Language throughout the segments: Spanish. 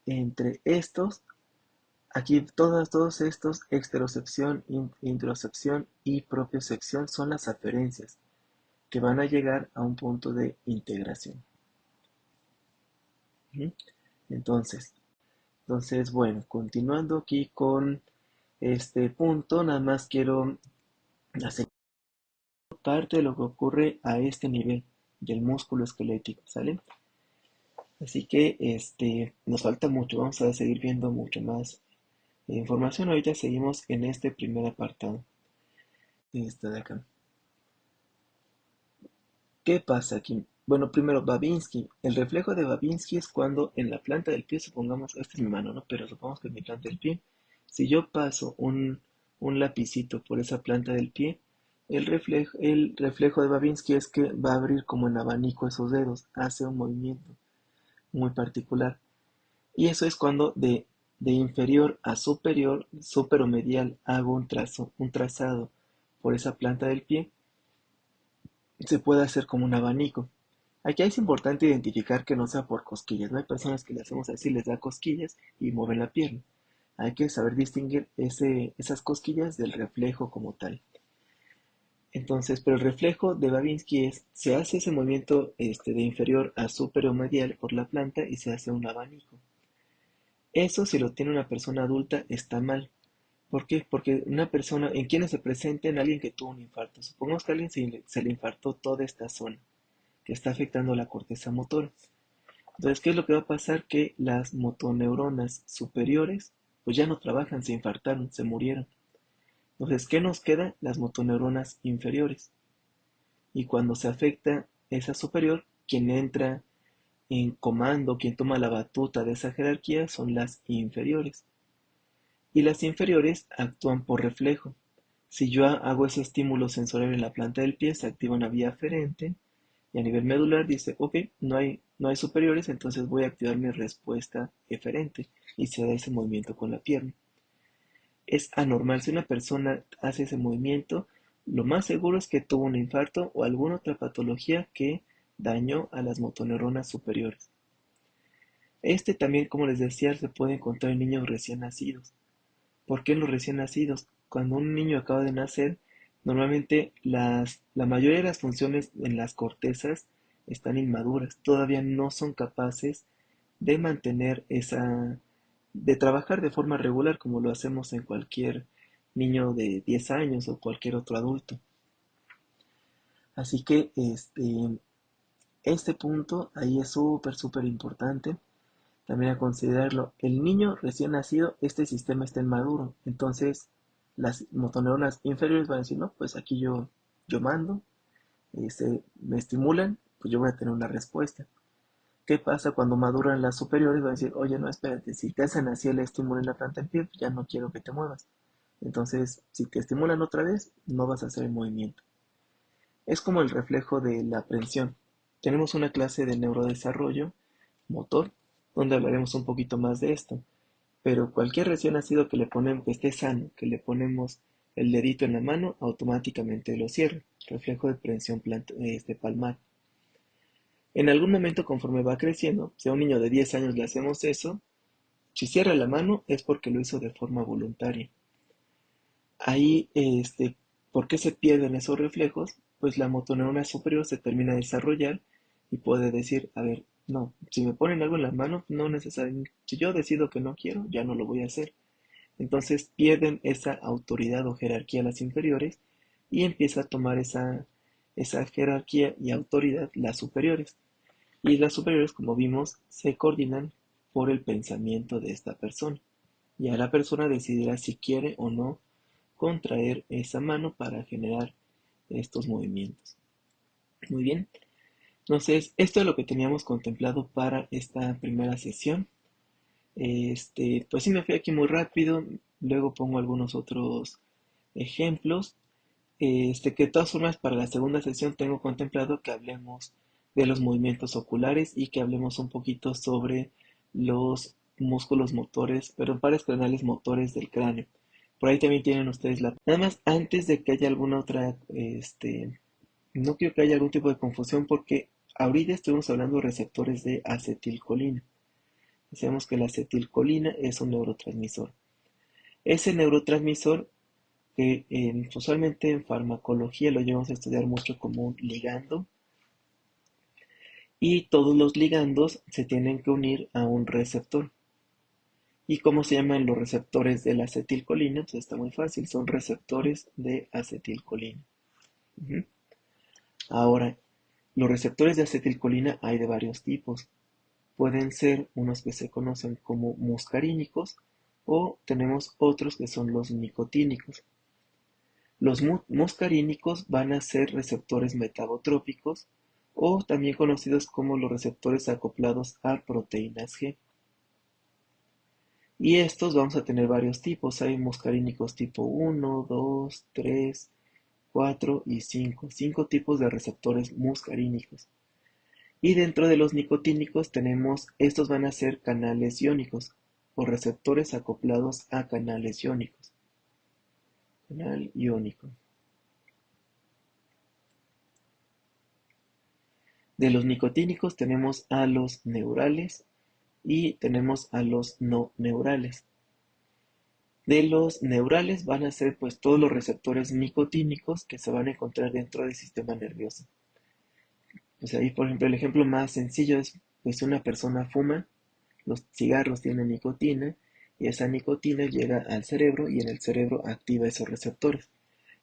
entre estos, aquí todos estos, exterocepción, interocepción y propiocepción, son las aferencias que van a llegar a un punto de integración. ¿Mm? Entonces, bueno, continuando aquí con este punto, nada más quiero hacer parte de lo que ocurre a este nivel del músculo esquelético, ¿sale? Así que nos falta mucho, vamos a seguir viendo mucho más información. Ahorita seguimos en este primer apartado, este de acá. ¿Qué pasa aquí? Bueno, primero, Babinski. El reflejo de Babinski es cuando en la planta del pie, supongamos, esta es mi mano, ¿no? Pero supongamos que en mi planta del pie, si yo paso un lapicito por esa planta del pie, el reflejo de Babinski es que va a abrir como en abanico esos dedos, hace un movimiento muy particular. Y eso es cuando de inferior a superior, superomedial, hago un trazado por esa planta del pie, se puede hacer como un abanico. Aquí es importante identificar que no sea por cosquillas. No hay personas que le hacemos así, les da cosquillas y mueven la pierna. Hay que saber distinguir esas cosquillas del reflejo como tal. Entonces, pero el reflejo de Babinski se hace ese movimiento de inferior a superomedial por la planta y se hace un abanico. Eso si lo tiene una persona adulta está mal. ¿Por qué? Porque una persona, ¿en quienes se presenta? En alguien que tuvo un infarto. Supongamos que a alguien se le infartó toda esta zona, que está afectando la corteza motora. Entonces, ¿qué es lo que va a pasar? Que las motoneuronas superiores, pues ya no trabajan, se infartaron, se murieron. Entonces, ¿qué nos queda? Las motoneuronas inferiores. Y cuando se afecta esa superior, quien entra en comando, quien toma la batuta de esa jerarquía son las inferiores. Y las inferiores actúan por reflejo. Si yo hago ese estímulo sensorial en la planta del pie, se activa una vía aferente y a nivel medular dice, ok, no hay superiores, entonces voy a activar mi respuesta eferente y se da ese movimiento con la pierna. Es anormal. Si una persona hace ese movimiento, lo más seguro es que tuvo un infarto o alguna otra patología que dañó a las motoneuronas superiores. También, como les decía, se puede encontrar en niños recién nacidos. ¿Por qué en los recién nacidos? Cuando un niño acaba de nacer, normalmente la mayoría de las funciones en las cortezas están inmaduras, todavía no son capaces de mantener de trabajar de forma regular como lo hacemos en cualquier niño de 10 años o cualquier otro adulto. Así que este punto ahí es súper importante también a considerarlo. El niño recién nacido, este sistema está inmaduro, entonces las motoneuronas inferiores van a decir, no, pues aquí yo mando, me estimulan, pues yo voy a tener una respuesta. ¿Qué pasa cuando maduran las superiores? Van a decir, oye, no, espérate, si te hacen así el estímulo en la planta del pie, ya no quiero que te muevas. Entonces, si te estimulan otra vez, no vas a hacer el movimiento. Es como el reflejo de la aprensión. Tenemos una clase de neurodesarrollo motor, donde hablaremos un poquito más de esto. Pero cualquier recién nacido que esté sano, que le ponemos el dedito en la mano, automáticamente lo cierra. Reflejo de prensión palmar. En algún momento, conforme va creciendo, si a un niño de 10 años le hacemos eso, si cierra la mano es porque lo hizo de forma voluntaria. Ahí, ¿por qué se pierden esos reflejos? Pues la motoneurona superior se termina de desarrollar y puede decir, a ver, no, si me ponen algo en la mano, no necesariamente, si yo decido que no quiero, ya no lo voy a hacer. Entonces pierden esa autoridad o jerarquía las inferiores y empieza a tomar esa jerarquía y autoridad las superiores. Y las superiores, como vimos, se coordinan por el pensamiento de esta persona. Ya la persona decidirá si quiere o no contraer esa mano para generar estos movimientos. Muy bien. Entonces, esto es lo que teníamos contemplado para esta primera sesión. Pues sí me fui aquí muy rápido, luego pongo algunos otros ejemplos. Que de todas formas para la segunda sesión tengo contemplado que hablemos de los movimientos oculares y que hablemos un poquito sobre los músculos motores, pero pares craneales motores del cráneo. Por ahí también tienen ustedes la... Nada más antes de que haya alguna otra, no quiero que haya algún tipo de confusión porque ahorita estuvimos hablando de receptores de acetilcolina. Decíamos que la acetilcolina es un neurotransmisor. Ese neurotransmisor que usualmente en farmacología lo llevamos a estudiar mucho como un ligando, y todos los ligandos se tienen que unir a un receptor. ¿Y cómo se llaman los receptores de la acetilcolina? Pues está muy fácil, son receptores de acetilcolina. Ujú. Ahora, los receptores de acetilcolina hay de varios tipos. Pueden ser unos que se conocen como muscarínicos o tenemos otros que son los nicotínicos. Los muscarínicos van a ser receptores metabotrópicos o también conocidos como los receptores acoplados a proteínas G. Y estos vamos a tener varios tipos. Hay muscarínicos tipo 1, 2, 3, 4 y 5. 5 tipos de receptores muscarínicos. Y dentro de los nicotínicos tenemos, estos van a ser canales iónicos o receptores acoplados a canales iónicos. Canal iónico. De los nicotínicos tenemos a los neurales y tenemos a los no neurales. De los neurales van a ser pues todos los receptores nicotínicos que se van a encontrar dentro del sistema nervioso. Pues ahí, por ejemplo, el ejemplo más sencillo es pues una persona fuma, los cigarros tienen nicotina y esa nicotina llega al cerebro y en el cerebro activa esos receptores.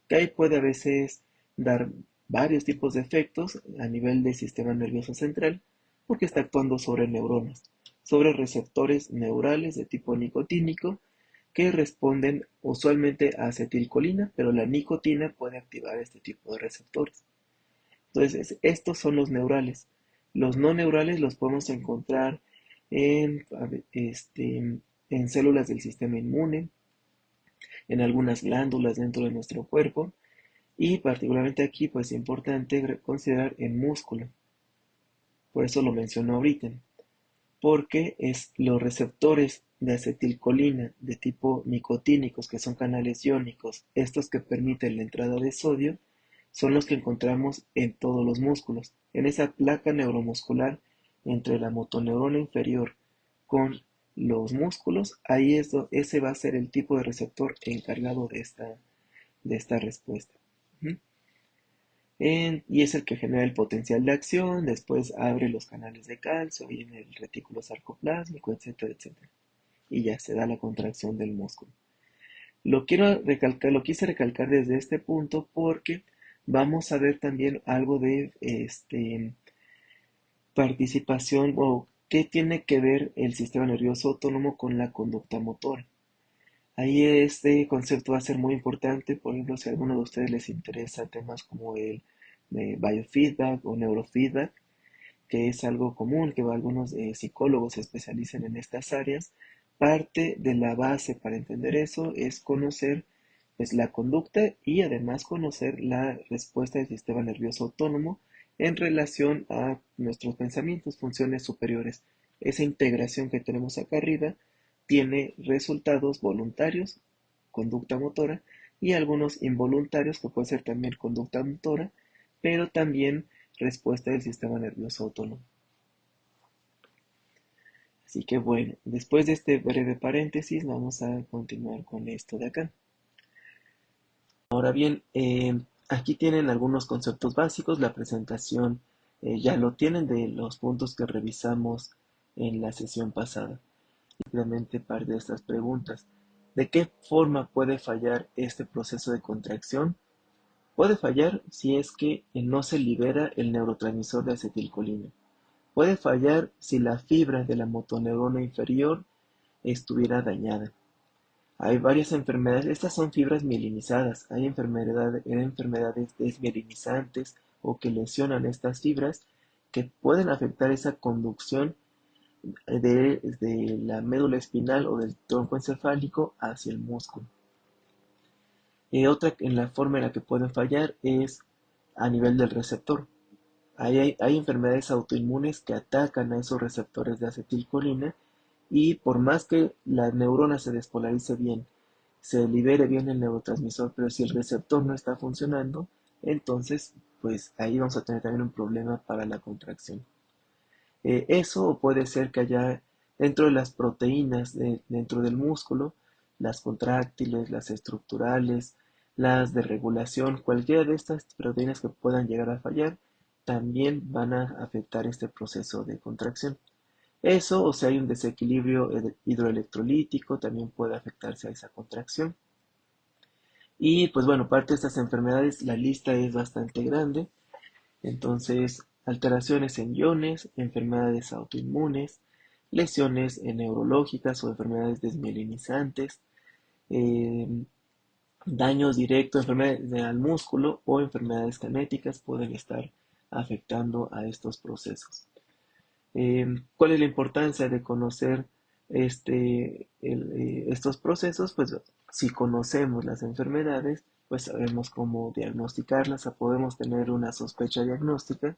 Que ahí puede a veces dar varios tipos de efectos a nivel del sistema nervioso central porque está actuando sobre neuronas, sobre receptores neurales de tipo nicotínico que responden usualmente a acetilcolina, pero la nicotina puede activar este tipo de receptores. Entonces, estos son los neurales. Los no neurales los podemos encontrar en, en células del sistema inmune, en algunas glándulas dentro de nuestro cuerpo y particularmente aquí pues es importante considerar el músculo. Por eso lo menciono ahorita, porque es los receptores de acetilcolina de tipo nicotínicos, que son canales iónicos, estos que permiten la entrada de sodio, son los que encontramos en todos los músculos. En esa placa neuromuscular entre la motoneurona inferior con los músculos, ahí ese va a ser el tipo de receptor encargado de esta respuesta. ¿Mm? Y es el que genera el potencial de acción, después abre los canales de calcio, viene el retículo sarcoplásmico, etcétera, etcétera. Y ya se da la contracción del músculo. Lo quise recalcar desde este punto porque vamos a ver también algo de participación o qué tiene que ver el sistema nervioso autónomo con la conducta motora. Ahí este concepto va a ser muy importante, por ejemplo, si a alguno de ustedes les interesa temas como el biofeedback o neurofeedback, que es algo común, que algunos psicólogos se especialicen en estas áreas. Parte de la base para entender eso es conocer pues, la conducta y además conocer la respuesta del sistema nervioso autónomo en relación a nuestros pensamientos, funciones superiores. Esa integración que tenemos acá arriba tiene resultados voluntarios, conducta motora, y algunos involuntarios, que puede ser también conducta motora, pero también respuesta del sistema nervioso autónomo. Así que bueno, después de este breve paréntesis, vamos a continuar con esto de acá. Ahora bien, aquí tienen algunos conceptos básicos, la presentación ya lo tienen de los puntos que revisamos en la sesión pasada. Rápidamente parte de estas preguntas. ¿De qué forma puede fallar este proceso de contracción? Puede fallar si es que no se libera el neurotransmisor de acetilcolina. Puede fallar si la fibra de la motoneurona inferior estuviera dañada. Hay varias enfermedades, estas son fibras mielinizadas, hay enfermedades desmielinizantes o que lesionan estas fibras que pueden afectar esa conducción de la médula espinal o del tronco encefálico hacia el músculo. Otra en la forma en la que pueden fallar es a nivel del receptor. Hay enfermedades autoinmunes que atacan a esos receptores de acetilcolina y por más que la neurona se despolarice bien, se libere bien el neurotransmisor, pero si el receptor no está funcionando, entonces pues ahí vamos a tener también un problema para la contracción. Eso puede ser que haya Dentro de las proteínas dentro del músculo, las contráctiles, las estructurales, las de regulación, cualquiera de estas proteínas que puedan llegar a fallar, también van a afectar este proceso de contracción. Eso, o sea, hay un desequilibrio hidroelectrolítico, también puede afectarse a esa contracción. Y pues bueno, parte de estas enfermedades, la lista es bastante grande. Entonces, alteraciones en iones, enfermedades autoinmunes, lesiones neurológicas o enfermedades desmielinizantes, eh, daños directos, enfermedades al músculo o enfermedades genéticas pueden estar afectando a estos procesos. ¿Cuál es la importancia de conocer estos procesos? Pues si conocemos las enfermedades, pues sabemos cómo diagnosticarlas, podemos tener una sospecha diagnóstica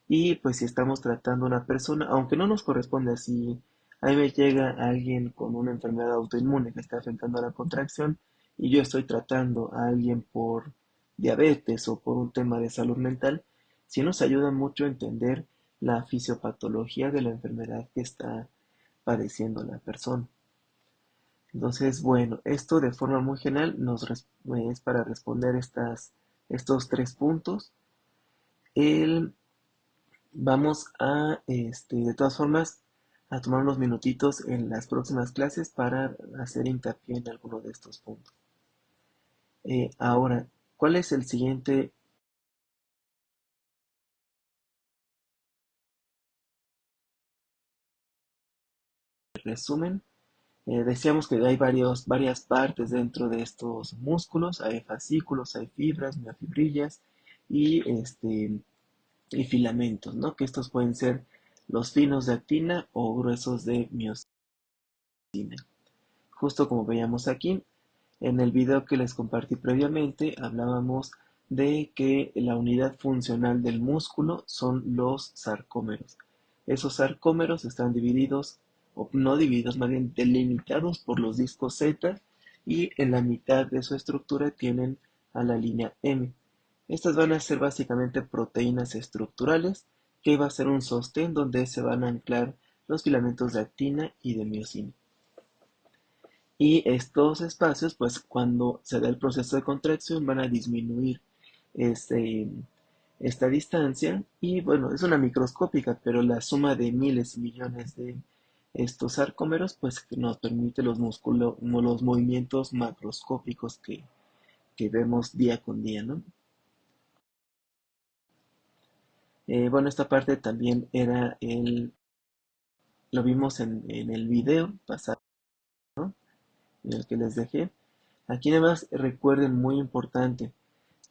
y pues si estamos tratando a una persona, aunque no nos corresponde, si a mí me llega alguien con una enfermedad autoinmune que está afectando a la contracción y yo estoy tratando a alguien por diabetes o por un tema de salud mental, sí nos ayuda mucho a entender la fisiopatología de la enfermedad que está padeciendo la persona. Entonces, bueno, esto de forma muy general es para responder estos tres puntos. El Vamos a, de todas formas, a tomar unos minutitos en las próximas clases para hacer hincapié en alguno de estos puntos. Ahora, ¿cuál es el siguiente resumen? Decíamos que hay varias partes dentro de estos músculos, hay fascículos, hay fibras, miofibrillas y, y filamentos, ¿no? Que estos pueden ser los finos de actina o gruesos de miosina. Justo como veíamos aquí, en el video que les compartí previamente, hablábamos de que la unidad funcional del músculo son los sarcómeros. Esos sarcómeros están divididos, o no divididos, más bien delimitados por los discos Z y en la mitad de su estructura tienen a la línea M. Estas van a ser básicamente proteínas estructurales que va a ser un sostén donde se van a anclar los filamentos de actina y de miosina. Y estos espacios, pues cuando se da el proceso de contracción, van a disminuir este, esta distancia. Y bueno, es una microscópica, pero la suma de miles y millones de estos sarcómeros, pues nos permite los movimientos macroscópicos que vemos día con día, ¿no? Bueno, esta parte también lo vimos en el video pasado, ¿no? En el que les dejé. Aquí además recuerden, muy importante,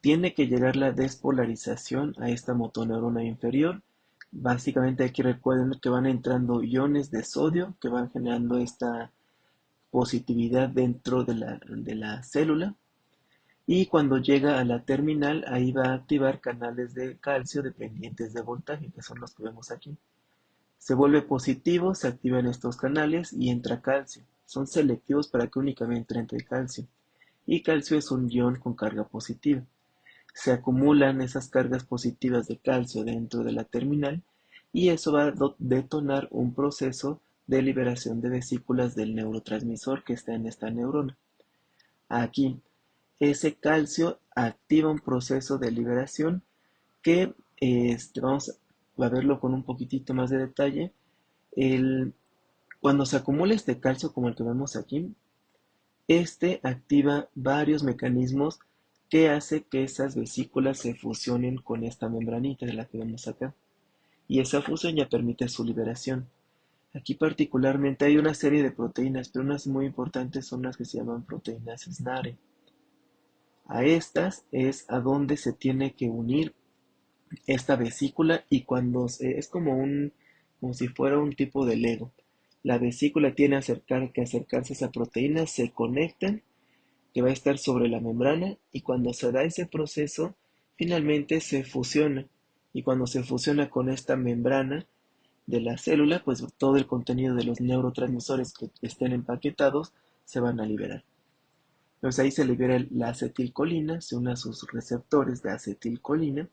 tiene que llegar la despolarización a esta motoneurona inferior. Básicamente aquí recuerden que van entrando iones de sodio que van generando esta positividad dentro de la célula. Y cuando llega a la terminal, ahí va a activar canales de calcio dependientes de voltaje, que son los que vemos aquí. Se vuelve positivo, se activan estos canales y entra calcio. Son selectivos para que únicamente entre calcio. Y calcio es un ion con carga positiva. Se acumulan esas cargas positivas de calcio dentro de la terminal y eso va a detonar un proceso de liberación de vesículas del neurotransmisor que está en esta neurona. Aquí, ese calcio activa un proceso de liberación que vamos a verlo con un poquitito más de detalle. El, Cuando se acumula este calcio como el que vemos aquí, este activa varios mecanismos que hace que esas vesículas se fusionen con esta membranita de la que vemos acá. Y esa fusión ya permite su liberación. Aquí particularmente hay una serie de proteínas, pero unas muy importantes son las que se llaman proteínas SNARE. A estas es a donde se tiene que unir esta vesícula y es como si fuera un tipo de Lego. La vesícula tiene que acercarse a esa proteína, se conectan que va a estar sobre la membrana y cuando se da ese proceso, finalmente se fusiona. Y cuando se fusiona con esta membrana de la célula, pues todo el contenido de los neurotransmisores que estén empaquetados se van a liberar. Entonces ahí se libera la acetilcolina, se une a sus receptores de acetilcolina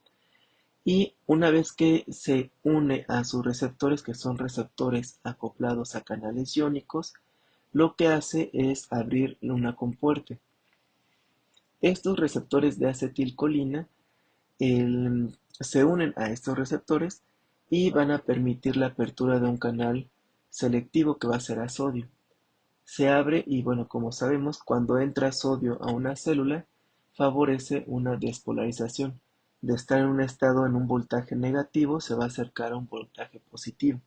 Y una vez que se une a sus receptores, que son receptores acoplados a canales iónicos, lo que hace es abrir una compuerta. Estos receptores de acetilcolina se unen a estos receptores y van a permitir la apertura de un canal selectivo que va a ser a sodio. Se abre y bueno, como sabemos, cuando entra sodio a una célula, favorece una despolarización. De estar en un estado en un voltaje negativo, se va a acercar a un voltaje positivo.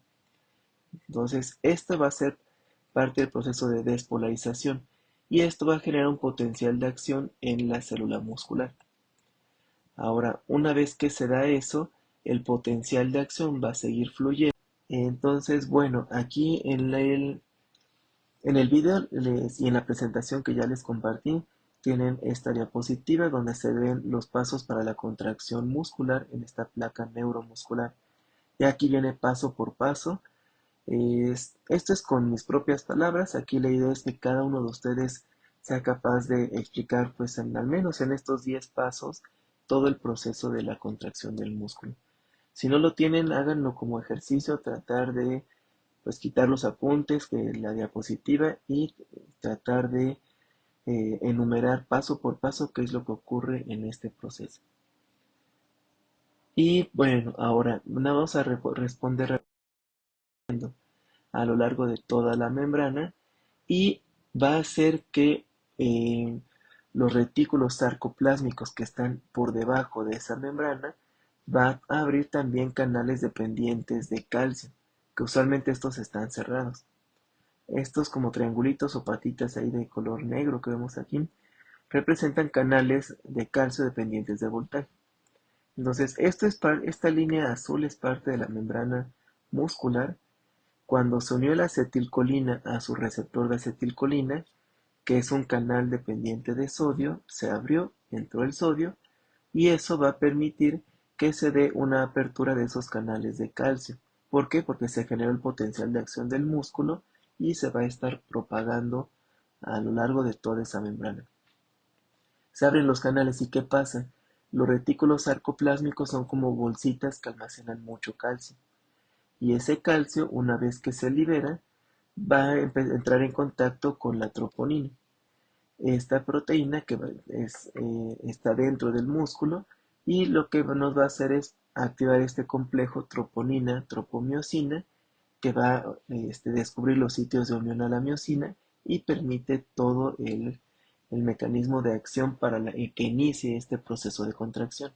Entonces, esto va a ser parte del proceso de despolarización y esto va a generar un potencial de acción en la célula muscular. Ahora, una vez que se da eso, el potencial de acción va a seguir fluyendo. Entonces, bueno, aquí en el video y en la presentación que ya les compartí, tienen esta diapositiva donde se ven los pasos para la contracción muscular en esta placa neuromuscular. Y aquí viene paso por paso. Esto es con mis propias palabras. Aquí la idea es que cada uno de ustedes sea capaz de explicar, pues al menos en estos 10 pasos, todo el proceso de la contracción del músculo. Si no lo tienen, háganlo como ejercicio, tratar de pues quitar los apuntes que la diapositiva y tratar de enumerar paso por paso qué es lo que ocurre en este proceso. Y bueno, ahora vamos a responder a lo largo de toda la membrana y va a hacer que eh, los retículos sarcoplásmicos que están por debajo de esa membrana va a abrir también canales dependientes de calcio, que usualmente estos están cerrados. Estos como triangulitos o patitas ahí de color negro que vemos aquí representan canales de calcio dependientes de voltaje. Entonces, esta línea azul es parte de la membrana muscular. Cuando se unió la acetilcolina a su receptor de acetilcolina, que es un canal dependiente de sodio, se abrió, entró el sodio, y eso va a permitir que se dé una apertura de esos canales de calcio. ¿Por qué? Porque se generó el potencial de acción del músculo y se va a estar propagando a lo largo de toda esa membrana. Se abren los canales y ¿qué pasa? Los retículos sarcoplásmicos son como bolsitas que almacenan mucho calcio. Y ese calcio, una vez que se libera, va a entrar en contacto con la troponina. Esta proteína que está dentro del músculo y lo que nos va a hacer es activar este complejo troponina-tropomiosina que va a descubrir los sitios de unión a la miosina y permite todo el mecanismo de acción para que inicie este proceso de contracción.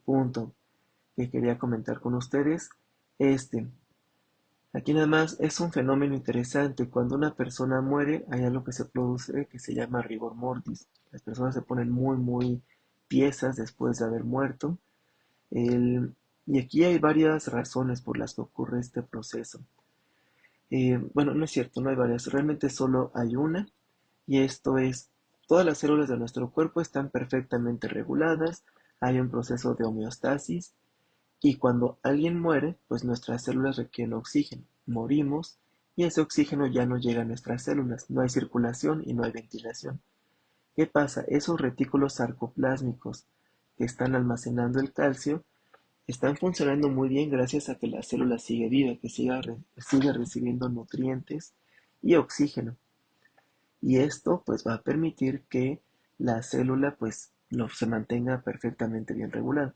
Punto que quería comentar con ustedes. Este, Aquí nada más es un fenómeno interesante. Cuando una persona muere, hay algo que se produce que se llama rigor mortis. Las personas se ponen muy, muy tiesas después de haber muerto. Y aquí hay varias razones por las que ocurre este proceso. Bueno, no es cierto, no hay varias. Realmente solo hay una. Y esto es, todas las células de nuestro cuerpo están perfectamente reguladas. Hay un proceso de homeostasis y cuando alguien muere, pues nuestras células requieren oxígeno. Morimos y ese oxígeno ya no llega a nuestras células. No hay circulación y no hay ventilación. ¿Qué pasa? Esos retículos sarcoplásmicos que están almacenando el calcio están funcionando muy bien gracias a que la célula sigue viva, que sigue recibiendo nutrientes y oxígeno. Y esto pues va a permitir que la célula pues se mantenga perfectamente bien regulada.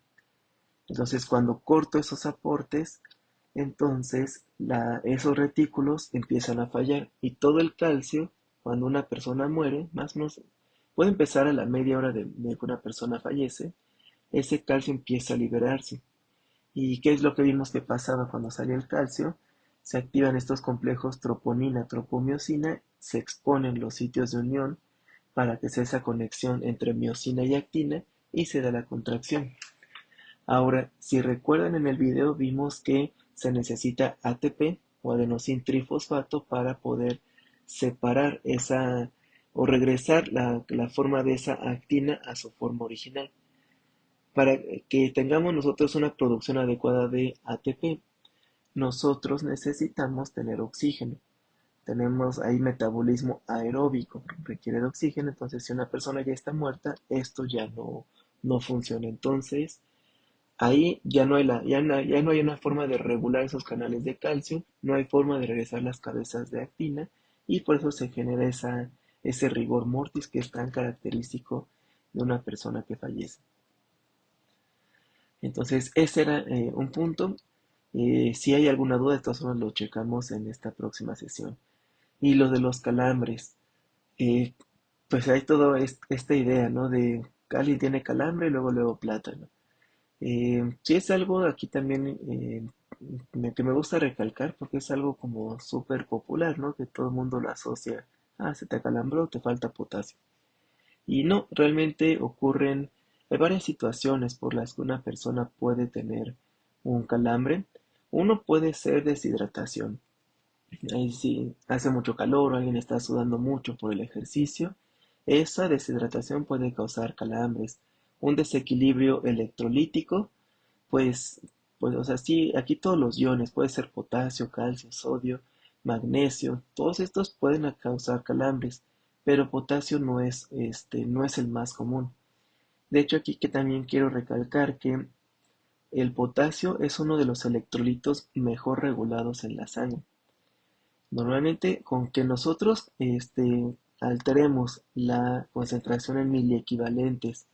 Entonces, cuando corto esos aportes, entonces esos retículos empiezan a fallar y todo el calcio, cuando una persona muere, más o menos, puede empezar a la media hora de que una persona fallece, ese calcio empieza a liberarse. ¿Y qué es lo que vimos que pasaba cuando salía el calcio? Se activan estos complejos troponina, tropomiosina, se exponen los sitios de unión para que sea esa conexión entre miosina y actina y se da la contracción. Ahora, si recuerdan en el video vimos que se necesita ATP o adenosín trifosfato para poder separar esa o regresar la forma de esa actina a su forma original. Para que tengamos nosotros una producción adecuada de ATP, nosotros necesitamos tener oxígeno. Tenemos ahí metabolismo aeróbico, requiere de oxígeno, entonces si una persona ya está muerta, esto ya no funciona. Entonces, ahí ya no hay una forma de regular esos canales de calcio, no hay forma de regresar las cabezas de actina y por eso se genera ese rigor mortis que es tan característico de una persona que fallece. Entonces, ese era un punto. Si hay alguna duda, de todas formas lo checamos en esta próxima sesión. Y lo de los calambres, eh, pues hay toda esta idea, ¿no? De que alguien tiene calambre y luego plátano. Sí es algo aquí también que me gusta recalcar porque es algo como súper popular, ¿no? Que todo el mundo lo asocia. Ah, se te acalambró, te falta potasio. Y no, realmente hay varias situaciones por las que una persona puede tener un calambre. Uno puede ser deshidratación. Ahí sí hace mucho calor o alguien está sudando mucho por el ejercicio. Esa deshidratación puede causar calambres. Un desequilibrio electrolítico, pues, o sea, sí, aquí todos los iones, puede ser potasio, calcio, sodio, magnesio, todos estos pueden causar calambres, pero potasio no es el más común. De hecho, aquí que también quiero recalcar que el potasio es uno de los electrolitos mejor regulados en la sangre. Normalmente, con que nosotros alteremos la concentración en miliequivalentes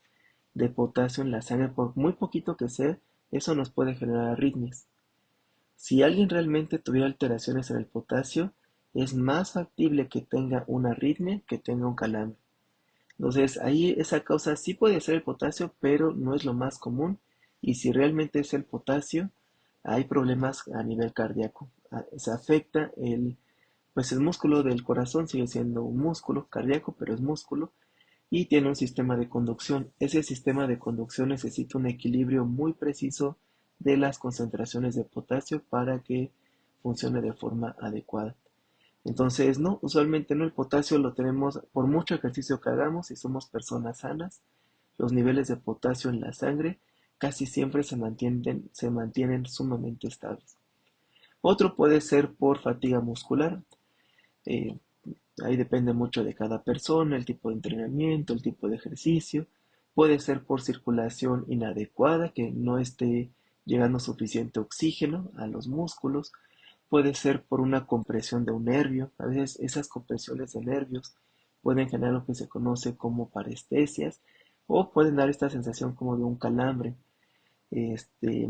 de potasio en la sangre, por muy poquito que sea, eso nos puede generar arritmias. Si alguien realmente tuviera alteraciones en el potasio, es más factible que tenga una arritmia que tenga un calambre. Entonces, ahí esa causa sí puede ser el potasio, pero no es lo más común. Y si realmente es el potasio, hay problemas a nivel cardíaco. Se afecta pues el músculo del corazón, sigue siendo un músculo cardíaco, pero es músculo y tiene un sistema de conducción. Ese sistema de conducción necesita un equilibrio muy preciso de las concentraciones de potasio para que funcione de forma adecuada. Entonces, no, usualmente no, el potasio lo tenemos por mucho ejercicio que hagamos y somos personas sanas. Los niveles de potasio en la sangre casi siempre se mantienen sumamente estables. Otro puede ser por fatiga muscular. eh, Ahí depende mucho de cada persona, el tipo de entrenamiento, el tipo de ejercicio. Puede ser por circulación inadecuada, que no esté llegando suficiente oxígeno a los músculos. Puede ser por una compresión de un nervio. A veces esas compresiones de nervios pueden generar lo que se conoce como parestesias o pueden dar esta sensación como de un calambre. Este,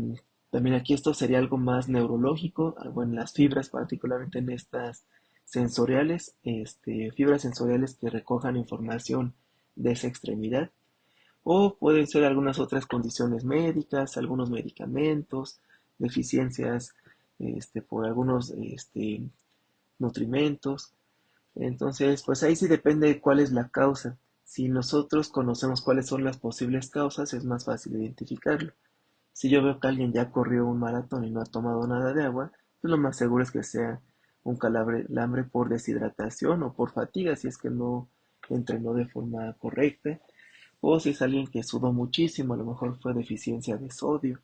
También aquí esto sería algo más neurológico, algo en las fibras, particularmente en estas sensoriales, fibras sensoriales que recojan información de esa extremidad. O pueden ser algunas otras condiciones médicas, algunos medicamentos, deficiencias por algunos nutrimentos. Entonces, pues ahí sí depende de cuál es la causa. Si nosotros conocemos cuáles son las posibles causas, es más fácil identificarlo. Si yo veo que alguien ya corrió un maratón y no ha tomado nada de agua, pues lo más seguro es que sea un calambre por deshidratación o por fatiga, si es que no entrenó de forma correcta, o si es alguien que sudó muchísimo, a lo mejor fue deficiencia de sodio,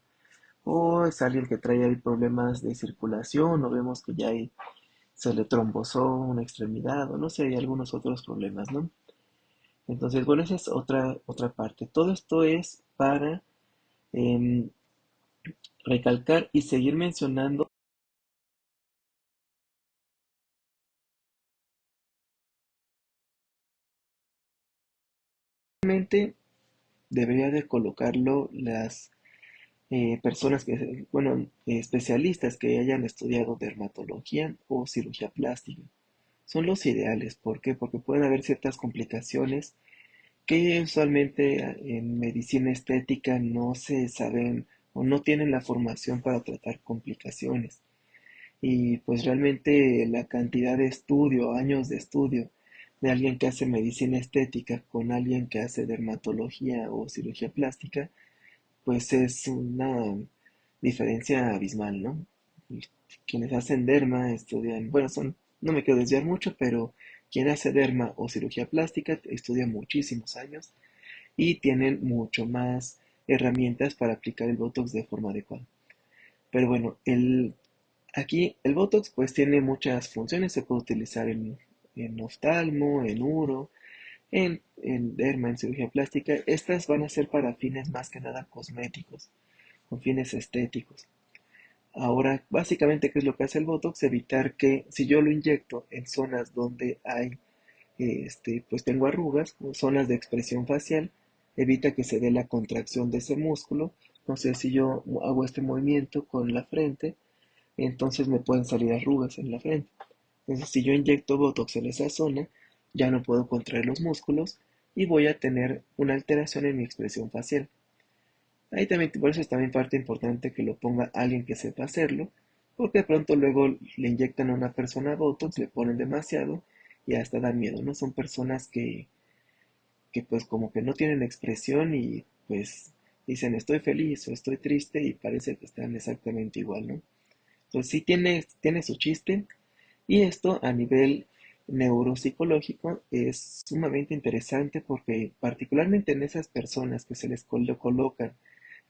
o es alguien que trae ahí problemas de circulación, o vemos que se le trombosó una extremidad, o no sé, hay algunos otros problemas, ¿no? Entonces, bueno, esa es otra parte. Todo esto es para em, recalcar y seguir mencionando. Realmente debería de colocarlo las personas bueno, especialistas que hayan estudiado dermatología o cirugía plástica. Son los ideales. ¿Por qué? Porque pueden haber ciertas complicaciones que usualmente en medicina estética no se saben o no tienen la formación para tratar complicaciones. Y pues realmente la cantidad de estudio, años de estudio de alguien que hace medicina estética con alguien que hace dermatología o cirugía plástica, pues es una diferencia abismal, ¿no? Quienes hacen derma estudian, bueno, no me quiero desviar mucho, pero quien hace derma o cirugía plástica estudia muchísimos años y tienen mucho más herramientas para aplicar el Botox de forma adecuada. Pero bueno, aquí el Botox pues tiene muchas funciones, se puede utilizar en oftalmo, en uro, en derma, en cirugía plástica. Estas van a ser para fines más que nada cosméticos, con fines estéticos. Ahora, básicamente, ¿qué es lo que hace el Botox? Evitar que si yo lo inyecto en zonas donde hay, pues tengo arrugas o zonas de expresión facial, evita que se dé la contracción de ese músculo. Entonces, si yo hago este movimiento con la frente, entonces me pueden salir arrugas en la frente. Entonces, si yo inyecto Botox en esa zona, ya no puedo contraer los músculos y voy a tener una alteración en mi expresión facial. Ahí también, por eso es también parte importante que lo ponga alguien que sepa hacerlo, porque de pronto luego le inyectan a una persona Botox, le ponen demasiado y hasta da miedo, ¿no? Son personas que pues como que no tienen expresión y pues dicen estoy feliz o estoy triste y parece que están exactamente igual, ¿no? Entonces sí tiene su chiste y esto a nivel neuropsicológico es sumamente interesante porque particularmente en esas personas que se les colocan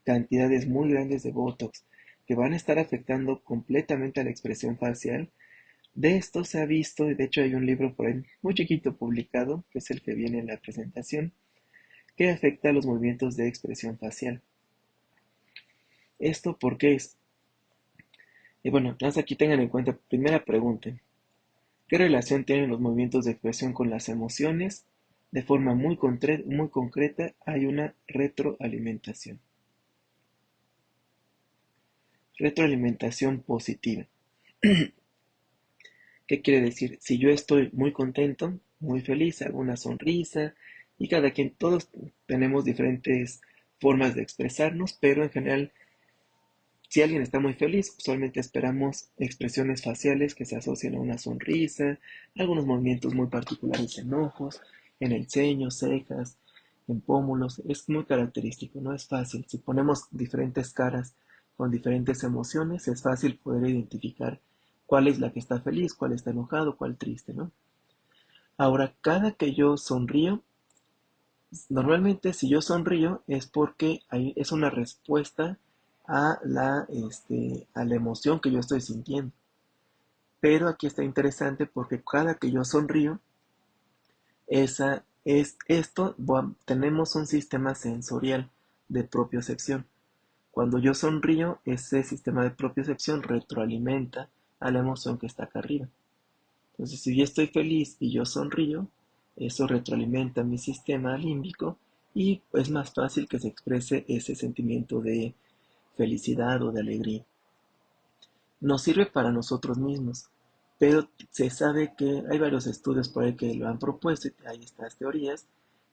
cantidades muy grandes de Botox que van a estar afectando completamente a la expresión facial. De esto se ha visto, y de hecho hay un libro por ahí muy chiquito publicado, que es el que viene en la presentación, que afecta a los movimientos de expresión facial. ¿Esto por qué es? Y bueno, más aquí tengan en cuenta, primera pregunta, ¿qué relación tienen los movimientos de expresión con las emociones? De forma muy concreta, hay una retroalimentación. Retroalimentación positiva. ¿Qué quiere decir? Si yo estoy muy contento, muy feliz, hago una sonrisa y cada quien, todos tenemos diferentes formas de expresarnos, pero en general, si alguien está muy feliz, usualmente esperamos expresiones faciales que se asocien a una sonrisa, algunos movimientos muy particulares en ojos, en el ceño, cejas, en pómulos. Es muy característico, no es fácil. Si ponemos diferentes caras con diferentes emociones, es fácil poder identificar cuál es la que está feliz, cuál está enojado, cuál triste, ¿no? Ahora, cada que yo sonrío, normalmente si yo sonrío es porque es una respuesta a la emoción que yo estoy sintiendo. Pero aquí está interesante porque cada que yo sonrío, tenemos un sistema sensorial de propiocepción. Cuando yo sonrío, ese sistema de propiocepción retroalimenta a la emoción que está acá arriba. Entonces, si yo estoy feliz y yo sonrío, eso retroalimenta mi sistema límbico y es más fácil que se exprese ese sentimiento de felicidad o de alegría. Nos sirve para nosotros mismos, pero se sabe que hay varios estudios por ahí que lo han propuesto y hay estas teorías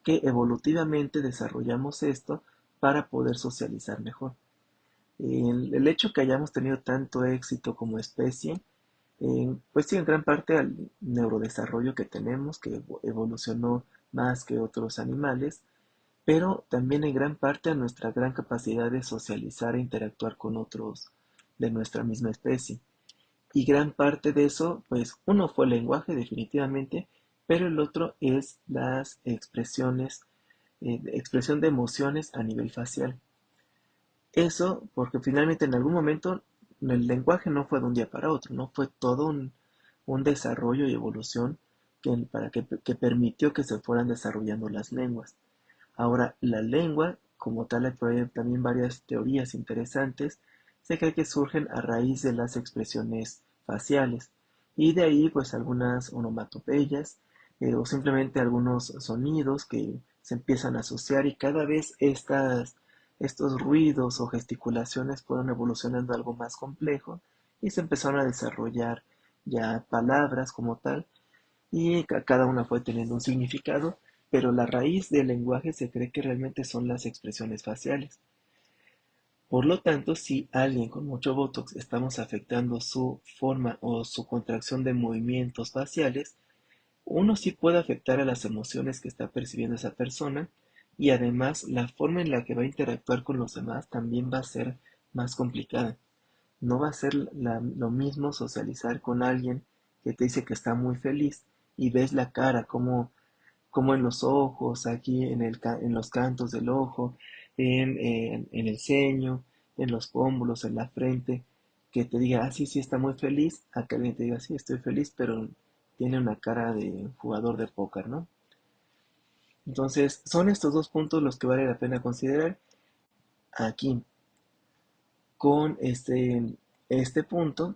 que evolutivamente desarrollamos esto para poder socializar mejor. El hecho que hayamos tenido tanto éxito como especie pues sí, en gran parte al neurodesarrollo que tenemos, que evolucionó más que otros animales, pero también en gran parte a nuestra gran capacidad de socializar e interactuar con otros de nuestra misma especie. Y gran parte de eso, pues uno fue el lenguaje definitivamente, pero el otro es las expresiones, expresión de emociones a nivel facial. Eso porque finalmente en algún momento el lenguaje no fue de un día para otro, no fue todo un desarrollo y evolución que permitió que se fueran desarrollando las lenguas. Ahora, la lengua, como tal, hay también varias teorías interesantes, se cree que surgen a raíz de las expresiones faciales y de ahí pues algunas onomatopeyas o simplemente algunos sonidos que se empiezan a asociar y cada vez estos ruidos o gesticulaciones fueron evolucionando a algo más complejo y se empezaron a desarrollar ya palabras como tal y cada una fue teniendo un significado, pero la raíz del lenguaje se cree que realmente son las expresiones faciales. Por lo tanto, si alguien con mucho Botox estamos afectando su forma o su contracción de movimientos faciales, uno sí puede afectar a las emociones que está percibiendo esa persona, y además la forma en la que va a interactuar con los demás también va a ser más complicada. No va a ser lo mismo socializar con alguien que te dice que está muy feliz y ves la cara, como en los ojos, aquí en los cantos del ojo, en el ceño, en los pómulos, en la frente, que te diga, ah, sí, sí, está muy feliz, a que alguien te diga, sí, estoy feliz, pero tiene una cara de jugador de póker, ¿no? Entonces, son estos dos puntos los que vale la pena considerar aquí. Con este punto,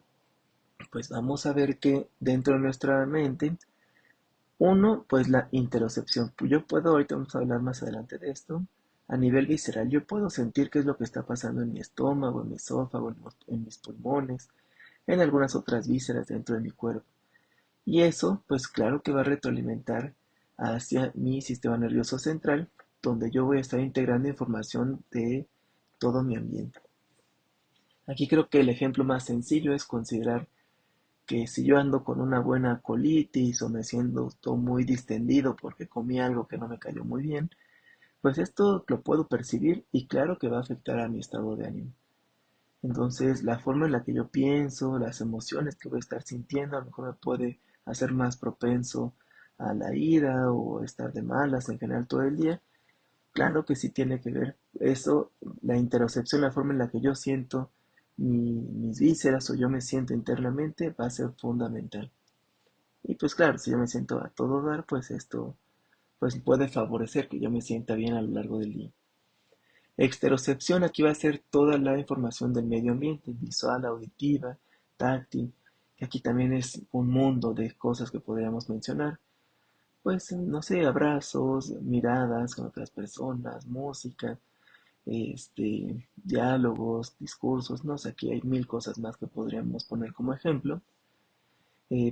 pues vamos a ver que dentro de nuestra mente, uno, pues la interocepción. Yo puedo, ahorita vamos a hablar más adelante de esto, a nivel visceral, yo puedo sentir qué es lo que está pasando en mi estómago, en mi esófago, en mis pulmones, en algunas otras vísceras dentro de mi cuerpo. Y eso, pues claro que va a retroalimentar hacia mi sistema nervioso central, donde yo voy a estar integrando información de todo mi ambiente. Aquí creo que el ejemplo más sencillo es considerar que si yo ando con una buena colitis o me siento todo muy distendido porque comí algo que no me cayó muy bien, pues esto lo puedo percibir y claro que va a afectar a mi estado de ánimo. Entonces, la forma en la que yo pienso, las emociones que voy a estar sintiendo, a lo mejor me puede hacer más propenso a la ira o estar de malas en general todo el día. Claro que sí tiene que ver eso, la interocepción, la forma en la que yo siento mis vísceras o yo me siento internamente va a ser fundamental. Y pues claro, si yo me siento a todo dar, pues esto pues puede favorecer que yo me sienta bien a lo largo del día. Exterocepción, aquí va a ser toda la información del medio ambiente, visual, auditiva, táctil, que aquí también es un mundo de cosas que podríamos mencionar. Pues, no sé, abrazos, miradas con otras personas, música, diálogos, discursos, no sé, aquí hay mil cosas más que podríamos poner como ejemplo,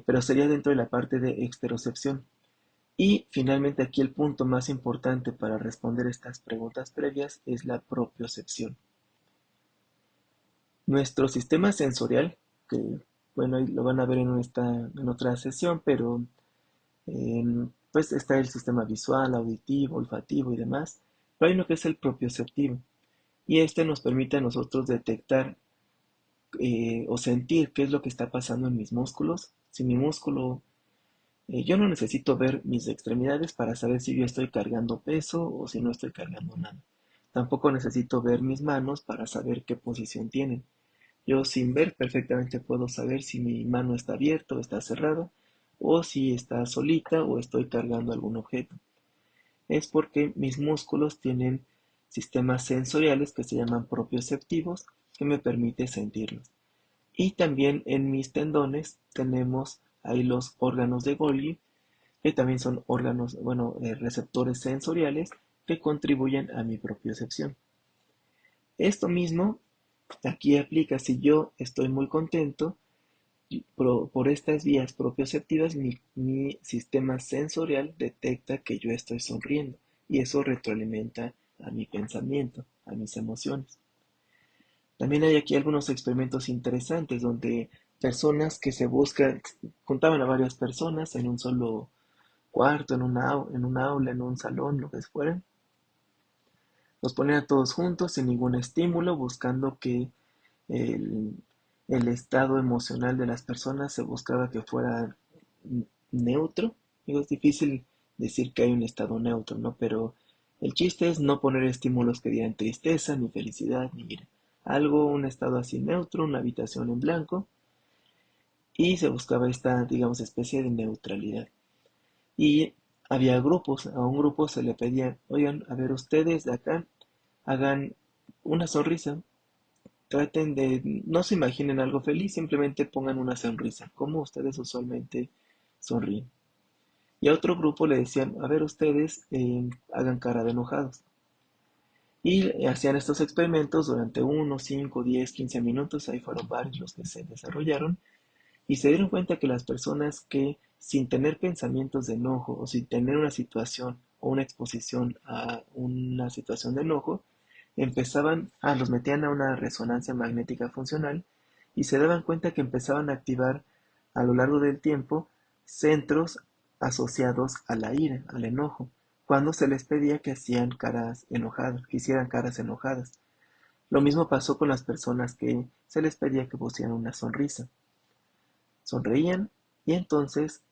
pero sería dentro de la parte de exterocepción. Y finalmente aquí el punto más importante para responder estas preguntas previas es la propiocepción. Nuestro sistema sensorial, que bueno, ahí lo van a ver en otra sesión, pero pues está el sistema visual, auditivo, olfativo y demás, pero hay uno que es el propioceptivo, y este nos permite a nosotros detectar o sentir qué es lo que está pasando en mis músculos. Si mi músculo, yo no necesito ver mis extremidades para saber si yo estoy cargando peso o si no estoy cargando nada. Tampoco necesito ver mis manos para saber qué posición tienen. Yo sin ver perfectamente puedo saber si mi mano está abierta o está cerrada, o si está solita o estoy cargando algún objeto. Es porque mis músculos tienen sistemas sensoriales que se llaman propioceptivos que me permite sentirlos. Y también en mis tendones tenemos ahí los órganos de Golgi, que también son órganos, bueno, receptores sensoriales que contribuyen a mi propiocepción. Esto mismo aquí aplica si yo estoy muy contento por estas vías propioceptivas, mi sistema sensorial detecta que yo estoy sonriendo y eso retroalimenta a mi pensamiento, a mis emociones. También hay aquí algunos experimentos interesantes donde personas que se buscan, juntaban a varias personas en un solo cuarto, en un aula, en un salón, lo que fuera. Los ponían a todos juntos sin ningún estímulo, buscando que el, el estado emocional de las personas se buscaba que fuera neutro. Digo, es difícil decir que hay un estado neutro, ¿no? Pero el chiste es no poner estímulos que dieran tristeza, ni felicidad, ni ira. Algo, un estado así neutro, una habitación en blanco, y se buscaba esta, digamos, especie de neutralidad. Y había grupos, a un grupo se le pedía, oigan, a ver, ustedes de acá hagan una sonrisa, traten de, no se imaginen algo feliz, simplemente pongan una sonrisa, como ustedes usualmente sonríen. Y a otro grupo le decían, a ver ustedes, hagan cara de enojados. Y hacían estos experimentos durante 1, 5, 10, 15 minutos, ahí fueron varios los que se desarrollaron, y se dieron cuenta que las personas que sin tener pensamientos de enojo o sin tener una situación o una exposición a una situación de enojo, los metían a una resonancia magnética funcional y se daban cuenta que empezaban a activar a lo largo del tiempo centros asociados a la ira, al enojo, cuando se les pedía que hacían caras enojadas, que hicieran caras enojadas. Lo mismo pasó con las personas que se les pedía que pusieran una sonrisa. Sonreían y entonces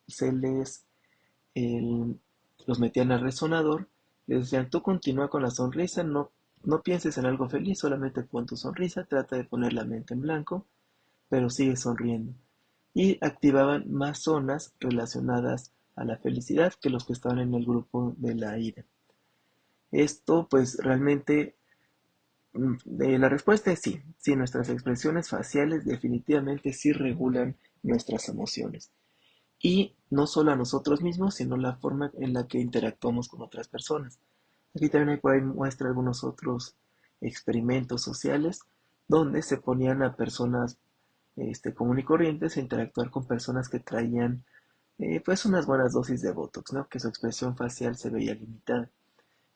el- los metían al resonador, les decían, tú continúa con la sonrisa, no pienses en algo feliz, solamente pon tu sonrisa, trata de poner la mente en blanco, pero sigue sonriendo. Y activaban más zonas relacionadas a la felicidad que los que estaban en el grupo de la ira. Esto pues realmente, la respuesta es sí, sí, nuestras expresiones faciales definitivamente sí regulan nuestras emociones. Y no solo a nosotros mismos, sino la forma en la que interactuamos con otras personas. Aquí también hay por ahí muestra algunos otros experimentos sociales donde se ponían a personas común y corrientes a interactuar con personas que traían pues unas buenas dosis de Botox, ¿no? Que su expresión facial se veía limitada.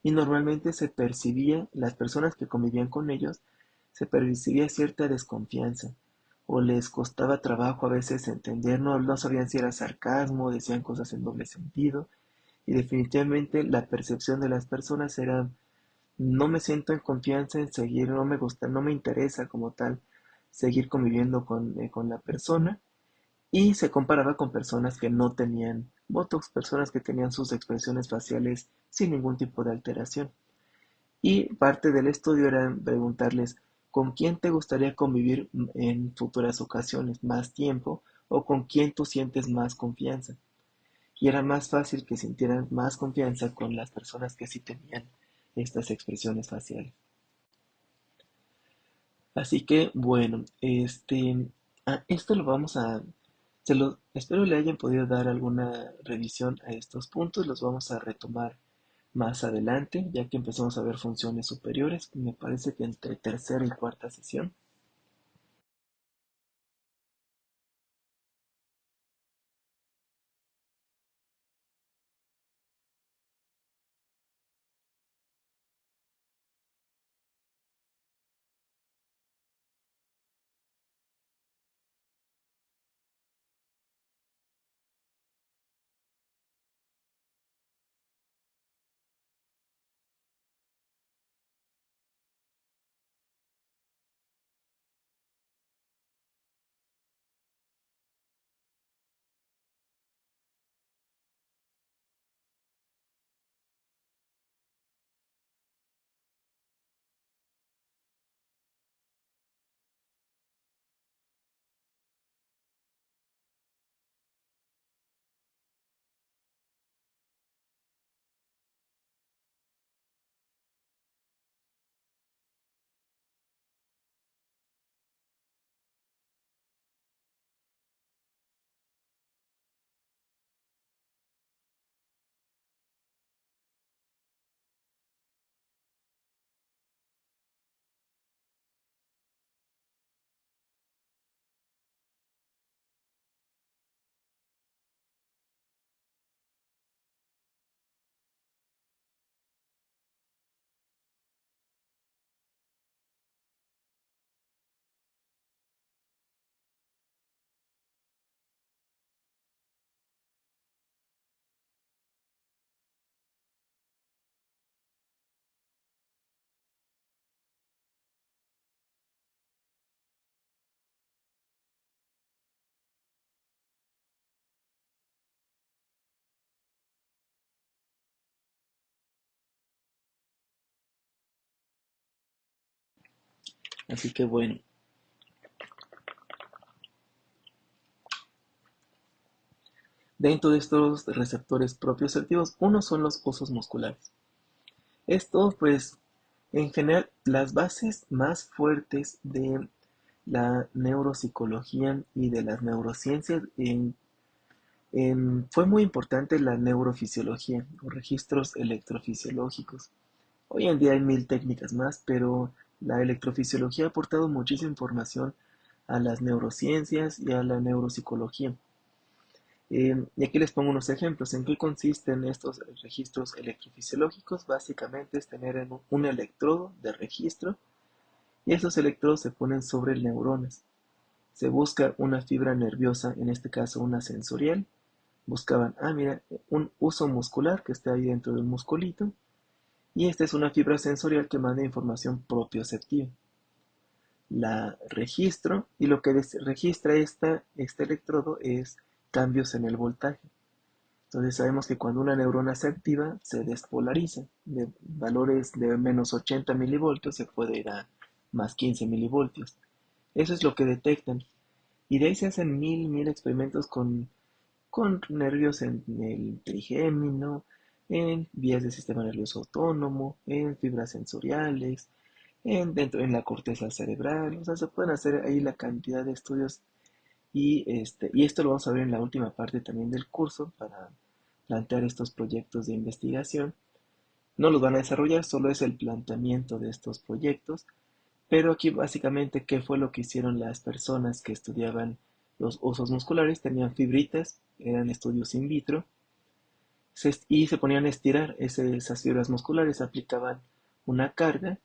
Y normalmente se percibía, las personas que convivían con ellos, se percibía cierta desconfianza o les costaba trabajo a veces entender, no sabían si era sarcasmo, decían cosas en doble sentido y definitivamente la percepción de las personas era no me siento en confianza en seguir, no me gusta, no me interesa como tal seguir conviviendo con la persona y se comparaba con personas que no tenían Botox, personas que tenían sus expresiones faciales sin ningún tipo de alteración. Y parte del estudio era preguntarles con quién te gustaría convivir en futuras ocasiones, más tiempo, o con quién tú sientes más confianza. Y era más fácil que sintieran más confianza con las personas que sí tenían estas expresiones faciales. Así que bueno, esto lo vamos a, espero le hayan podido dar alguna revisión a estos puntos, los vamos a retomar más adelante, ya que empezamos a ver funciones superiores, me parece que entre tercera y cuarta sesión. Así que bueno, dentro de estos receptores propioceptivos, uno son los osos musculares. Esto, pues, en general, las bases más fuertes de la neuropsicología y de las neurociencias fue muy importante la neurofisiología, los registros electrofisiológicos. Hoy en día hay mil técnicas más, pero la electrofisiología ha aportado muchísima información a las neurociencias y a la neuropsicología. Y aquí les pongo unos ejemplos. ¿En qué consisten estos registros electrofisiológicos? Básicamente es tener un electrodo de registro y esos electrodos se ponen sobre neuronas. Se busca una fibra nerviosa, en este caso una sensorial, buscaban, mira, un uso muscular que está ahí dentro del musculito, y esta es una fibra sensorial que manda información propioceptiva. La registro y lo que registra este electrodo es cambios en el voltaje. Entonces sabemos que cuando una neurona se activa, se despolariza. De valores de menos 80 milivoltios se puede ir a más 15 milivoltios. Eso es lo que detectan. Y de ahí se hacen mil experimentos con nervios en el trigémino, en vías del sistema nervioso autónomo, en fibras sensoriales, en la corteza cerebral. O sea, se pueden hacer ahí la cantidad de estudios y esto lo vamos a ver en la última parte también del curso para plantear estos proyectos de investigación. No los van a desarrollar, solo es el planteamiento de estos proyectos, pero aquí básicamente, ¿qué fue lo que hicieron las personas que estudiaban los usos musculares? Tenían fibritas, eran estudios in vitro, y se ponían a estirar esas fibras musculares, aplicaban una carga.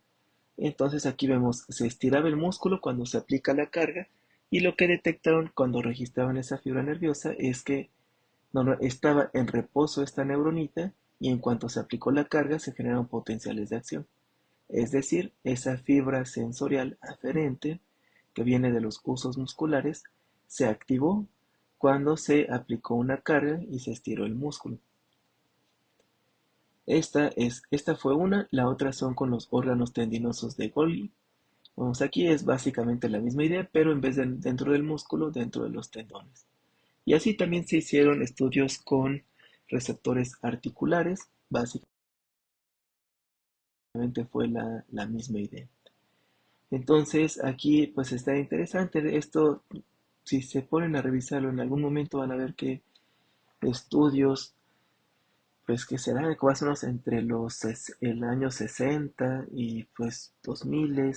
Entonces aquí vemos, se estiraba el músculo cuando se aplica la carga, y lo que detectaron cuando registraban esa fibra nerviosa es que no, estaba en reposo esta neuronita, y en cuanto se aplicó la carga se generaron potenciales de acción. Es decir, esa fibra sensorial aferente que viene de los usos musculares se activó cuando se aplicó una carga y se estiró el músculo. Esta fue una, la otra son con los órganos tendinosos de Golgi. Vamos, aquí es básicamente la misma idea, pero en vez de dentro del músculo, dentro de los tendones. Y así también se hicieron estudios con receptores articulares, básicamente fue la misma idea. Entonces aquí pues está interesante esto, si se ponen a revisarlo en algún momento van a ver que estudios pues que serán más o menos entre el año 60 y pues 2000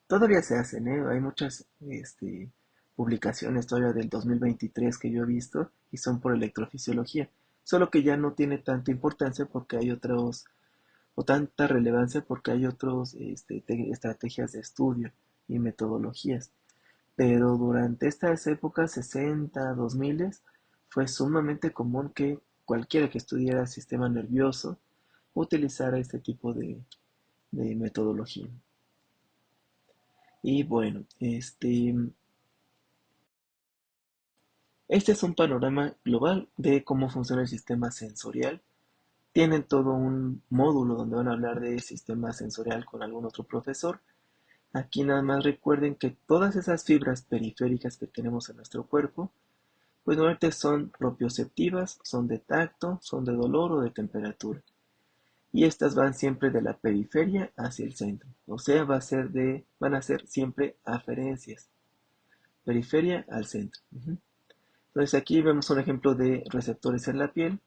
todavía se hacen, ¿eh? Hay muchas publicaciones todavía del 2023 que yo he visto y son por electrofisiología, solo que ya no tiene tanta importancia porque hay otros, o tanta relevancia porque hay otros estrategias de estudio y metodologías. Pero durante estas épocas 60, 2000, fue sumamente común que cualquiera que estudiara sistema nervioso utilizara este tipo de metodología. Y bueno, este es un panorama global de cómo funciona el sistema sensorial. Tienen todo un módulo donde van a hablar de sistema sensorial con algún otro profesor. Aquí nada más recuerden que todas esas fibras periféricas que tenemos en nuestro cuerpo, pues normalmente son propioceptivas, son de tacto, son de dolor o de temperatura. Y estas van siempre de la periferia hacia el centro. O sea, van a ser siempre aferencias. Periferia al centro. Entonces aquí vemos un ejemplo de receptores en la piel,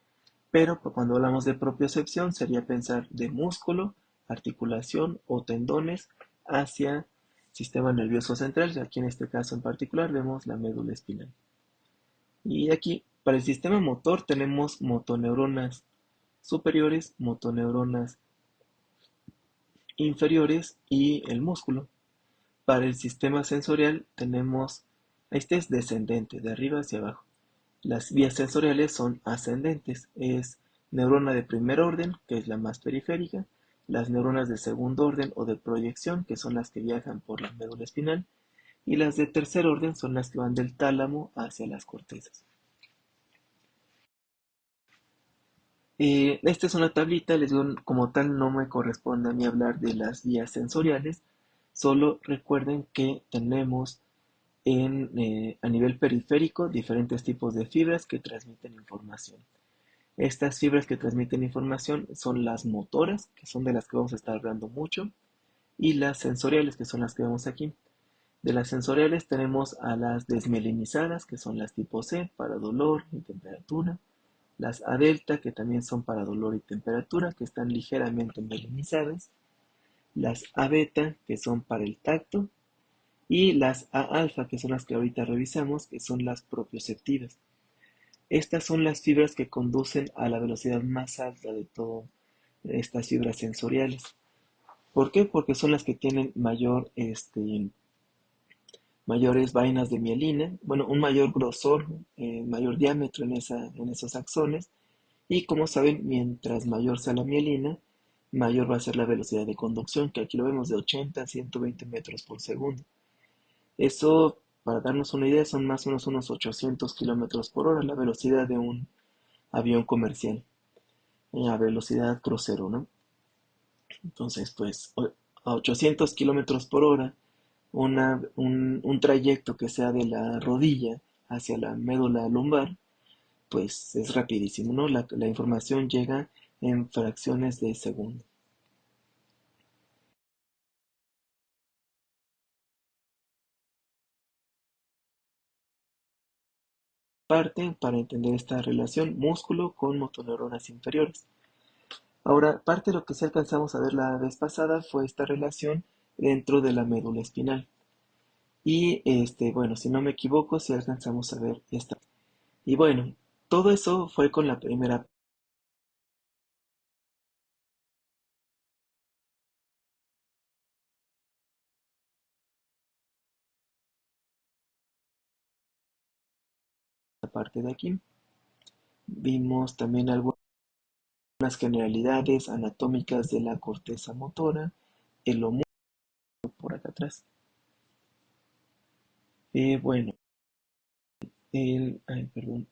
pero cuando hablamos de propiocepción sería pensar de músculo, articulación o tendones hacia sistema nervioso central. Aquí en este caso en particular vemos la médula espinal. Y aquí, para el sistema motor tenemos motoneuronas superiores, motoneuronas inferiores y el músculo. Para el sistema sensorial tenemos, este es descendente, de arriba hacia abajo. Las vías sensoriales son ascendentes, es neurona de primer orden, que es la más periférica, las neuronas de segundo orden o de proyección, que son las que viajan por la médula espinal, y las de tercer orden son las que van del tálamo hacia las cortezas. Esta es una tablita, les digo, como tal no me corresponde a mí hablar de las vías sensoriales, solo recuerden que tenemos a nivel periférico diferentes tipos de fibras que transmiten información. Estas fibras que transmiten información son las motoras, que son de las que vamos a estar hablando mucho, y las sensoriales, que son las que vemos aquí. De las sensoriales tenemos a las desmielinizadas, que son las tipo C, para dolor y temperatura. Las A delta, que también son para dolor y temperatura, que están ligeramente mielinizadas. Las A beta, que son para el tacto. Y las A alfa, que son las que ahorita revisamos, que son las propioceptivas. Estas son las fibras que conducen a la velocidad más alta de todas estas fibras sensoriales. ¿Por qué? Porque son las que tienen mayores vainas de mielina, bueno, un mayor grosor, mayor diámetro en esos axones, y como saben, mientras mayor sea la mielina, mayor va a ser la velocidad de conducción, que aquí lo vemos de 80 a 120 metros por segundo. Eso, para darnos una idea, son más o menos unos 800 kilómetros por hora, la velocidad de un avión comercial, a velocidad crucero, ¿no? Entonces, pues, a 800 kilómetros por hora, un trayecto que sea de la rodilla hacia la médula lumbar, pues es rapidísimo, ¿no? La información llega en fracciones de segundo. Parte para entender esta relación músculo con motoneuronas inferiores. Ahora, parte de lo que sí alcanzamos a ver la vez pasada fue esta relación dentro de la médula espinal. Y bueno, si no me equivoco, sí alcanzamos a ver esta. Y bueno, todo eso fue con la primera parte de aquí. Vimos también algunas generalidades anatómicas de la corteza motora, el homúnculo por acá atrás. Bueno, ay, perdón,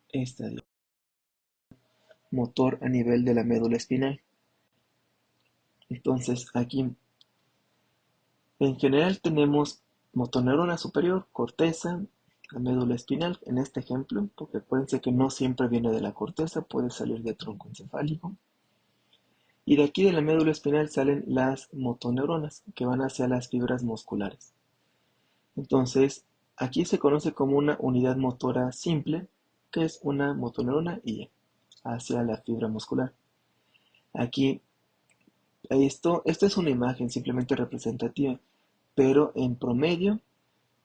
esta motor a nivel de la médula espinal. Entonces, aquí en general tenemos motoneurona superior, corteza, la médula espinal, en este ejemplo, porque acuérdense que no siempre viene de la corteza, puede salir de tronco encefálico. Y de aquí de la médula espinal salen las motoneuronas, que van hacia las fibras musculares. Entonces, aquí se conoce como una unidad motora simple, que es una motoneurona y ya, hacia la fibra muscular. Aquí, esto es una imagen simplemente representativa, pero en promedio,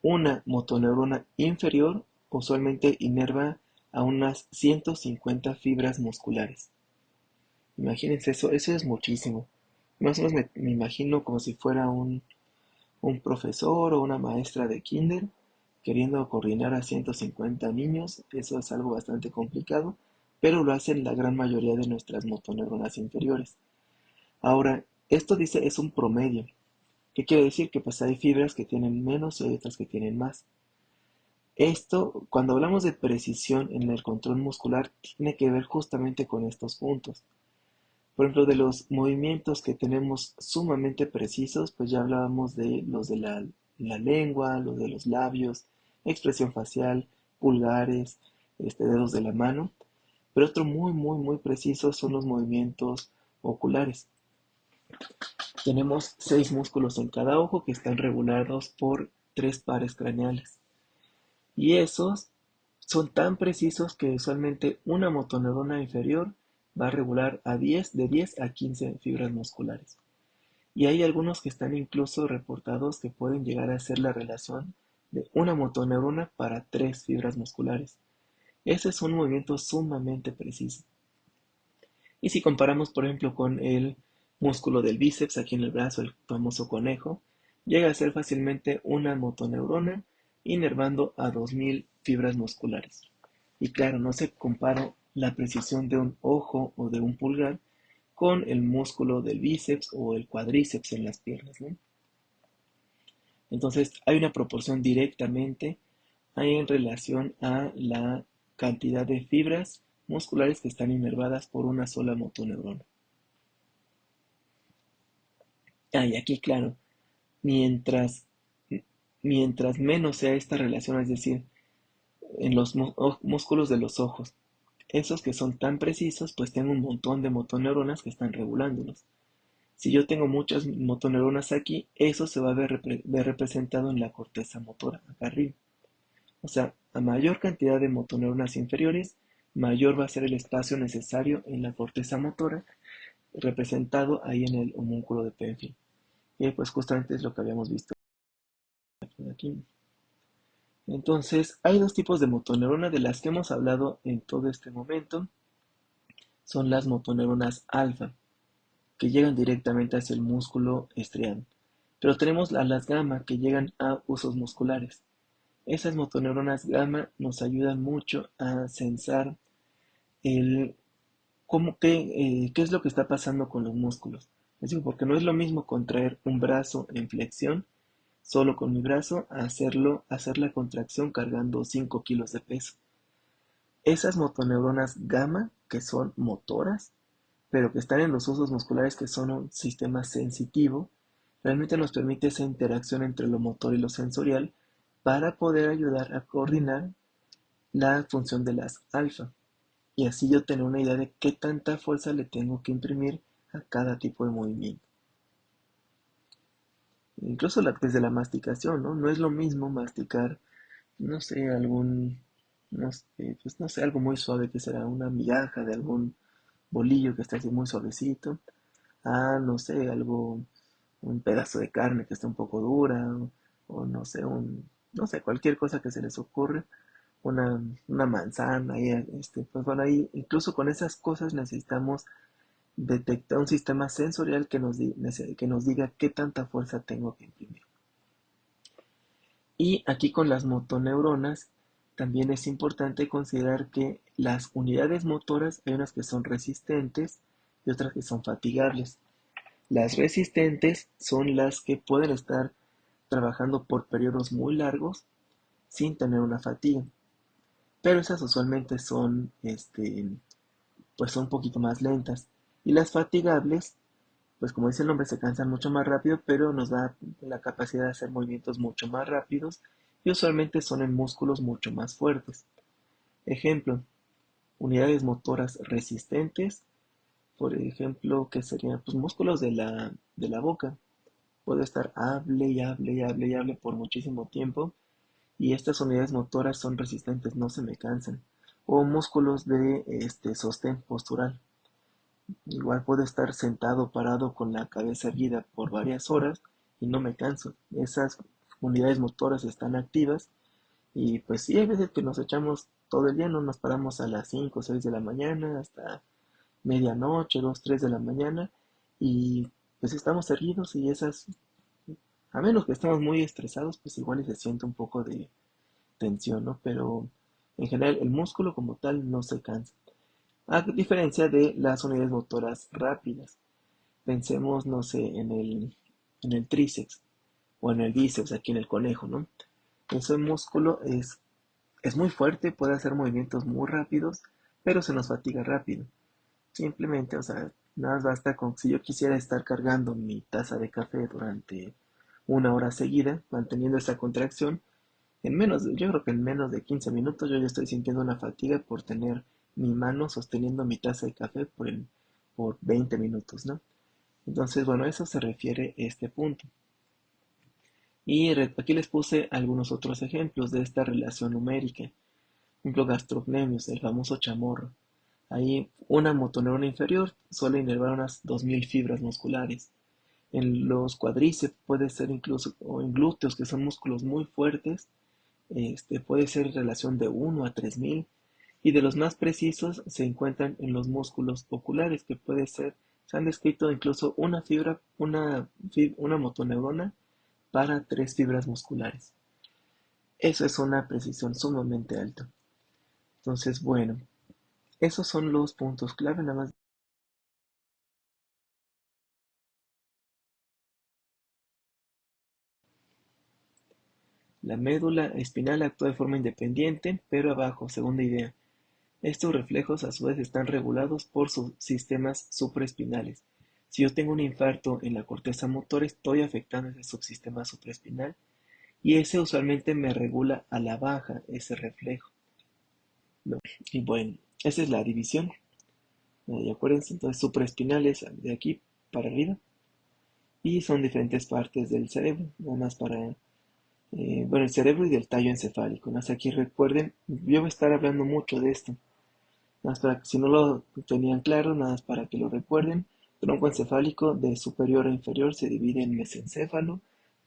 una motoneurona inferior usualmente inerva a unas 150 fibras musculares. Imagínense eso es muchísimo. Más o menos me imagino como si fuera un profesor o una maestra de kinder queriendo coordinar a 150 niños. Eso es algo bastante complicado, pero lo hacen la gran mayoría de nuestras motoneuronas inferiores. Ahora, esto dice es un promedio. ¿Qué quiere decir? Que pues hay fibras que tienen menos y hay otras que tienen más. Esto, cuando hablamos de precisión en el control muscular, tiene que ver justamente con estos puntos. Por ejemplo, de los movimientos que tenemos sumamente precisos, pues ya hablábamos de los de la lengua, los de los labios, expresión facial, pulgares, dedos de la mano. Pero otro muy preciso son los movimientos oculares. Tenemos 6 músculos en cada ojo que están regulados por 3 pares craneales. Y esos son tan precisos que usualmente una motoneurona inferior va a regular de 10 a 15 fibras musculares. Y hay algunos que están incluso reportados que pueden llegar a ser la relación de una motoneurona para 3 fibras musculares. Ese es un movimiento sumamente preciso. Y si comparamos, por ejemplo, con el músculo del bíceps aquí en el brazo, el famoso conejo, llega a ser fácilmente una motoneurona inervando a 2000 fibras musculares. Y claro, no se compara la precisión de un ojo o de un pulgar con el músculo del bíceps o el cuádriceps en las piernas, ¿no? Entonces, hay una proporción directamente en relación a la cantidad de fibras musculares que están inervadas por una sola motoneurona. Y aquí, claro, mientras, mientras menos sea esta relación, es decir, en los músculos de los ojos, esos que son tan precisos, pues tengo un montón de motoneuronas que están regulándolos. Si yo tengo muchas motoneuronas aquí, eso se va a ver representado en la corteza motora, acá arriba. O sea, a mayor cantidad de motoneuronas inferiores, mayor va a ser el espacio necesario en la corteza motora, representado ahí en el homúnculo de Penfield. Y pues justamente es lo que habíamos visto aquí. Entonces, hay dos tipos de motoneurona de las que hemos hablado en todo este momento. Son las motoneuronas alfa, que llegan directamente hacia el músculo estriado. Pero tenemos a las gamma que llegan a usos musculares. Esas motoneuronas gamma nos ayudan mucho a sensar el qué es lo que está pasando con los músculos. Es decir, porque no es lo mismo contraer un brazo en flexión solo con mi brazo a hacer la contracción cargando 5 kilos de peso. Esas motoneuronas gamma, que son motoras, pero que están en los usos musculares, que son un sistema sensitivo, realmente nos permite esa interacción entre lo motor y lo sensorial para poder ayudar a coordinar la función de las alfa y así yo tener una idea de qué tanta fuerza le tengo que imprimir a cada tipo de movimiento. Incluso desde la masticación, ¿no? No es lo mismo masticar, no sé, no sé, pues no sé, algo muy suave que será una migaja de algún bolillo que está así muy suavecito, a, no sé, un pedazo de carne que está un poco dura, o no sé, no sé, cualquier cosa que se les ocurre, una manzana, pues bueno, ahí incluso con esas cosas necesitamos detectar un sistema sensorial que nos diga qué tanta fuerza tengo que imprimir. Y aquí con las motoneuronas también es importante considerar que las unidades motoras hay unas que son resistentes y otras que son fatigables. Las resistentes son las que pueden estar trabajando por periodos muy largos sin tener una fatiga, pero esas usualmente son, pues son un poquito más lentas. Y las fatigables, pues como dice el nombre, se cansan mucho más rápido, pero nos da la capacidad de hacer movimientos mucho más rápidos y usualmente son en músculos mucho más fuertes. Ejemplo, unidades motoras resistentes, por ejemplo, que serían pues, músculos de la boca. Puedo estar hable y hable y hable y hable por muchísimo tiempo y estas unidades motoras son resistentes, no se me cansan. O músculos de sostén postural. Igual puedo estar sentado parado con la cabeza erguida por varias horas y no me canso. Esas unidades motoras están activas y pues sí, hay veces que nos echamos todo el día, no nos paramos a las 5 o 6 de la mañana hasta medianoche, 2 3 de la mañana y pues estamos erguidos y esas, a menos que estemos muy estresados, pues igual y se siente un poco de tensión, ¿no? Pero en general el músculo como tal no se cansa. A diferencia de las unidades motoras rápidas. Pensemos, no sé, en el tríceps o en el bíceps, aquí en el conejo, ¿no? Ese músculo es muy fuerte, puede hacer movimientos muy rápidos, pero se nos fatiga rápido. Simplemente, o sea, nada más basta con, si yo quisiera estar cargando mi taza de café durante una hora seguida, manteniendo esa contracción, yo creo que en menos de 15 minutos yo ya estoy sintiendo una fatiga por tener mi mano sosteniendo mi taza de café por 20 minutos, ¿no? Entonces, bueno, a eso se refiere este punto. Y aquí les puse algunos otros ejemplos de esta relación numérica. Por ejemplo, gastrocnemius, el famoso chamorro. Ahí una motoneurona inferior suele inervar unas 2000 fibras musculares. En los cuádriceps puede ser incluso, o en glúteos, que son músculos muy fuertes, puede ser relación de 1 a 3000. Y de los más precisos se encuentran en los músculos oculares, que puede ser, se han descrito incluso una motoneurona para 3 fibras musculares. Eso es una precisión sumamente alta. Entonces, bueno, esos son los puntos clave, nada más. La médula espinal actúa de forma independiente, pero abajo, segunda idea. Estos reflejos a su vez están regulados por sus sistemas supraespinales. Si yo tengo un infarto en la corteza motora, estoy afectando ese subsistema supraespinal y ese usualmente me regula a la baja ese reflejo, ¿no? Y bueno, esa es la división. Y acuérdense, entonces supraespinales de aquí para arriba y son diferentes partes del cerebro, nada más bueno, el cerebro y del tallo encefálico. ¿No? Así aquí recuerden, yo voy a estar hablando mucho de esto. Nada más para que si no lo tenían claro, nada más para que lo recuerden. Tronco encefálico de superior a inferior se divide en mesencéfalo,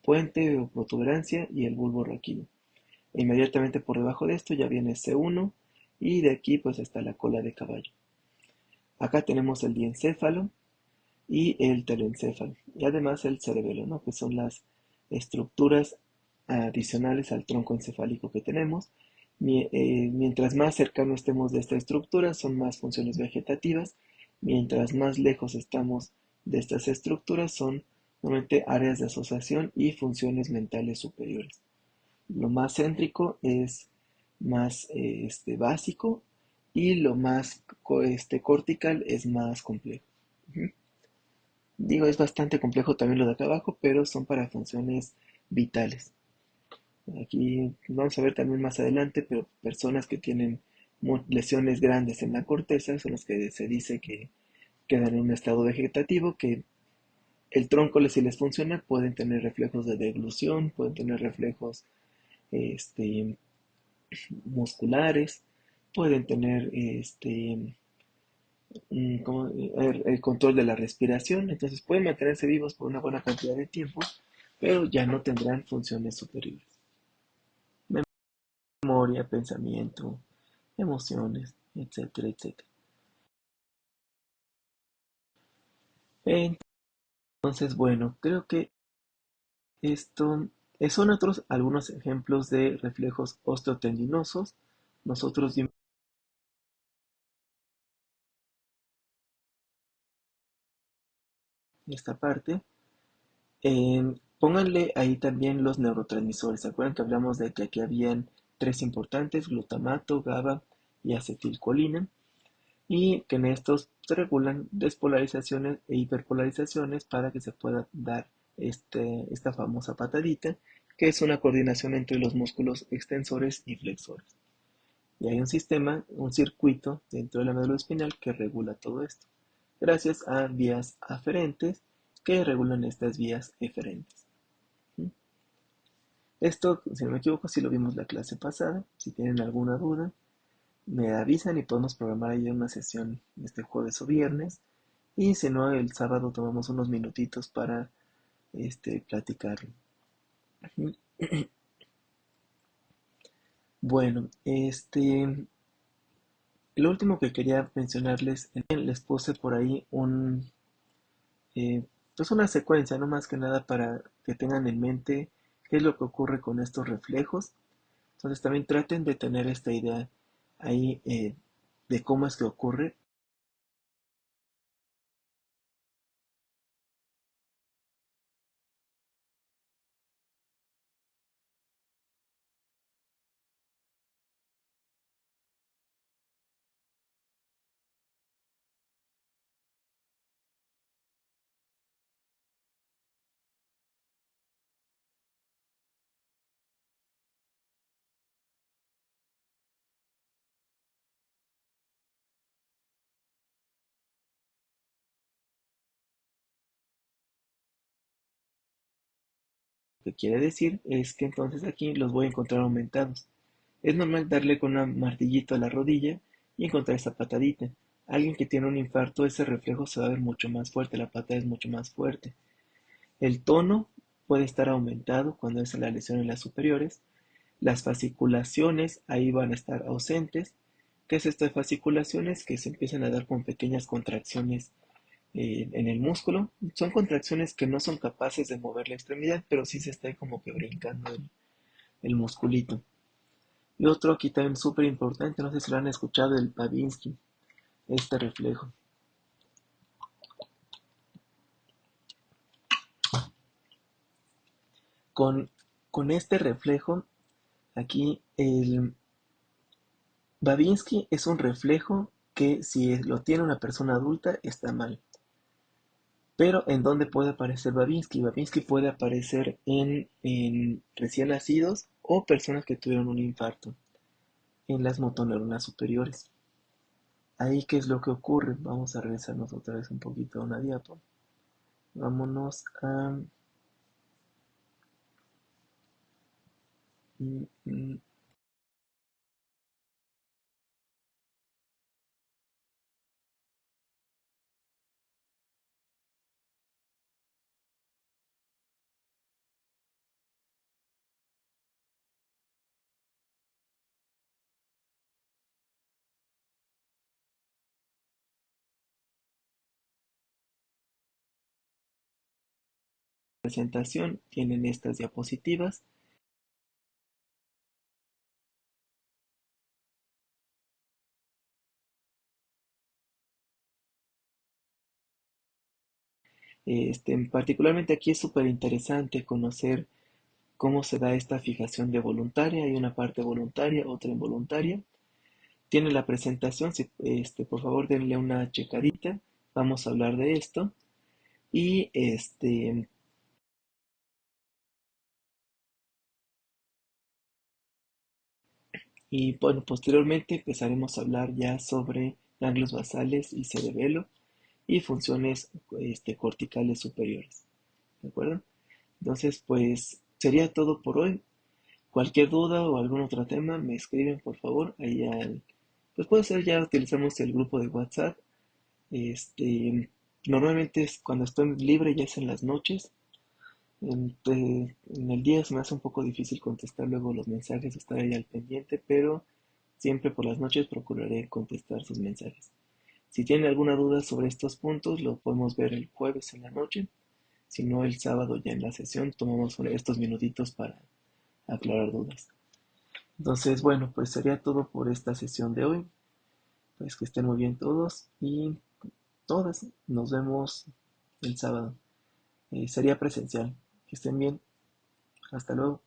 puente o protuberancia y el bulbo raquídeo. E inmediatamente por debajo de esto ya viene C1 y de aquí pues está la cola de caballo. Acá tenemos el diencéfalo y el telencéfalo, y además el cerebelo, ¿no? Que son las estructuras adicionales al tronco encefálico que tenemos. Mientras más cercano estemos de esta estructura, son más funciones vegetativas. Mientras más lejos estamos de estas estructuras, son normalmente áreas de asociación y funciones mentales superiores. Lo más céntrico es más básico y lo más cortical es más complejo. Ujú. Digo, es bastante complejo también lo de acá abajo, pero son para funciones vitales. Aquí vamos a ver también más adelante, pero personas que tienen lesiones grandes en la corteza son los que se dice que quedan en un estado vegetativo, que el tronco si les funciona pueden tener reflejos de deglución, pueden tener reflejos este, musculares, pueden tener el control de la respiración, entonces pueden mantenerse vivos por una buena cantidad de tiempo, pero ya no tendrán funciones superiores. Memoria, pensamiento, emociones, etcétera, etcétera. Entonces, bueno, creo que esto son otros algunos ejemplos de reflejos osteotendinosos. Nosotros vimos esta parte. Pónganle ahí también los neurotransmisores. ¿Se acuerdan que hablamos de que aquí habían tres importantes: glutamato, GABA y acetilcolina? Y que en estos se regulan despolarizaciones e hiperpolarizaciones para que se pueda dar esta famosa patadita, que es una coordinación entre los músculos extensores y flexores. Y hay un sistema, un circuito dentro de la médula espinal que regula todo esto, gracias a vías aferentes que regulan estas vías eferentes. ¿Mm? Esto, si no me equivoco, si lo vimos la clase pasada. Si tienen alguna duda, me avisan y podemos programar ahí una sesión este jueves o viernes. Y si no, el sábado tomamos unos minutitos para platicarlo. Bueno, lo último que quería mencionarles, les puse por ahí pues una secuencia, no más que nada para que tengan en mente qué es lo que ocurre con estos reflejos. Entonces también traten de tener esta idea ahí de cómo es que ocurre. Lo que quiere decir es que entonces aquí los voy a encontrar aumentados. Es normal darle con un martillito a la rodilla y encontrar esa patadita. Alguien que tiene un infarto, ese reflejo se va a ver mucho más fuerte, la patada es mucho más fuerte. El tono puede estar aumentado cuando es la lesión en las superiores. Las fasciculaciones ahí van a estar ausentes. ¿Qué es esto de fasciculaciones? Que se empiezan a dar con pequeñas contracciones en el músculo. Son contracciones que no son capaces de mover la extremidad, pero sí se está como que brincando el musculito. Y otro aquí también súper importante, no sé si lo han escuchado, el Babinski, este reflejo. Con, con este reflejo, aquí el Babinski es un reflejo que si lo tiene una persona adulta está mal. Pero ¿en dónde puede aparecer Babinski? Babinski puede aparecer en recién nacidos o personas que tuvieron un infarto en las motoneuronas superiores. Ahí, ¿qué es lo que ocurre? Vamos a regresarnos otra vez un poquito a una diapo. Vámonos a... mm, mm, presentación tienen estas diapositivas. Particularmente aquí es súper interesante conocer cómo se da esta fijación de voluntaria. Hay una parte voluntaria, otra involuntaria. Tiene la presentación, si, por favor denle una checadita. Vamos a hablar de esto. Y bueno, posteriormente empezaremos a hablar ya sobre ganglios basales y cerebelo y funciones corticales superiores. ¿De acuerdo? Entonces, pues sería todo por hoy. Cualquier duda o algún otro tema, me escriben por favor. Pues puede ser, ya utilizamos el grupo de WhatsApp. Normalmente es cuando estoy libre, ya es en las noches. En el día se me hace un poco difícil contestar luego los mensajes, estar ahí al pendiente, pero siempre por las noches procuraré contestar sus mensajes. Si tienen alguna duda sobre estos puntos, lo podemos ver el jueves en la noche. Si no, el sábado ya en la sesión tomamos estos minutitos para aclarar dudas. Entonces, bueno, pues sería todo por esta sesión de hoy. Pues que estén muy bien todos y todas. Nos vemos el sábado. Sería presencial. Que estén bien. Hasta luego.